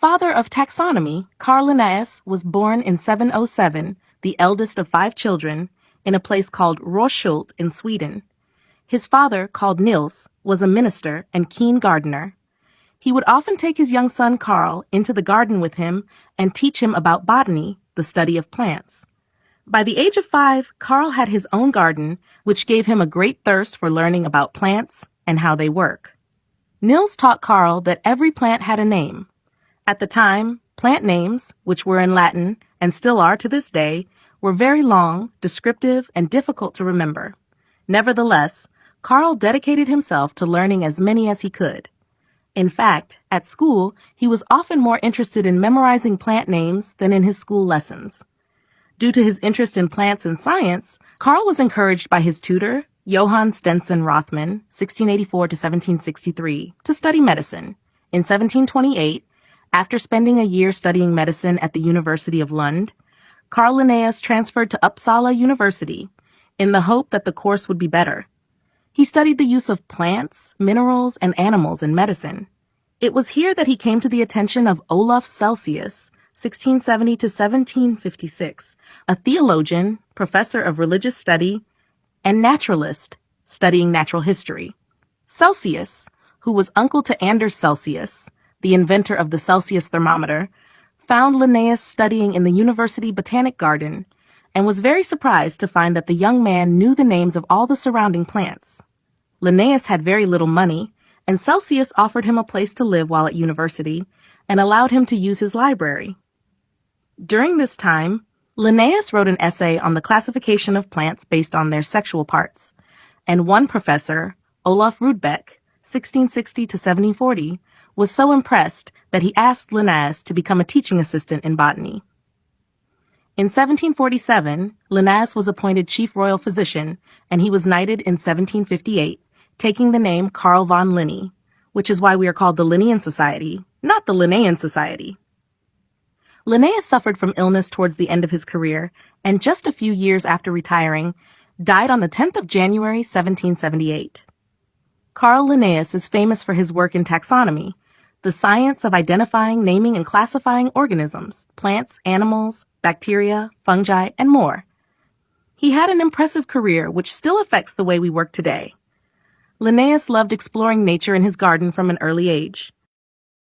Father of taxonomy, Carl Linnaeus was born in 707, the eldest of 5 children, in a place called Roskilde in Sweden. His father, called Nils, was a minister and keen gardener. He would often take his young son Carl into the garden with him and teach him about botany, the study of plants. By the age of 5, Carl had his own garden, which gave him a great thirst for learning about plants and how they work. Nils taught Carl that every plant had a name. At the time, plant names, which were in Latin and still are to this day, were very long, descriptive, and difficult to remember. Nevertheless, Carl dedicated himself to learning as many as he could. In fact, at school, he was often more interested in memorizing plant names than in his school lessons. Due to his interest in plants and science, Carl was encouraged by his tutor, Johann Stenson Rothman, 1684 to 1763, to study medicine. In 1728, after spending a year studying medicine at the University of Lund, Carl Linnaeus transferred to Uppsala University in the hope that the course would be better. He studied the use of plants, minerals, and animals in medicine. It was here that he came to the attention of Olaf Celsius, 1670 to 1756, a theologian, professor of religious study, and naturalist studying natural history. Celsius, who was uncle to Anders Celsius, the inventor of the Celsius thermometer, found Linnaeus studying in the University Botanic Garden and was very surprised to find that the young man knew the names of all the surrounding plants. Linnaeus had very little money, and Celsius offered him a place to live while at university and allowed him to use his library. During this time, Linnaeus wrote an essay on the classification of plants based on their sexual parts, and one professor, Olaf Rudbeck, 1660 to 1740, was so impressed that he asked Linnaeus to become a teaching assistant in botany. In 1747, Linnaeus was appointed chief royal physician, and he was knighted in 1758, taking the name Carl von Linné, which is why we are called the Linnean Society, not the Linnaean Society. Linnaeus suffered from illness towards the end of his career, and just a few years after retiring, died on the 10th of January, 1778. Carl Linnaeus is famous for his work in taxonomy, the science of identifying, naming, and classifying organisms, plants, animals, bacteria, fungi, and more. He had an impressive career which still affects the way we work today. Linnaeus loved exploring nature in his garden from an early age.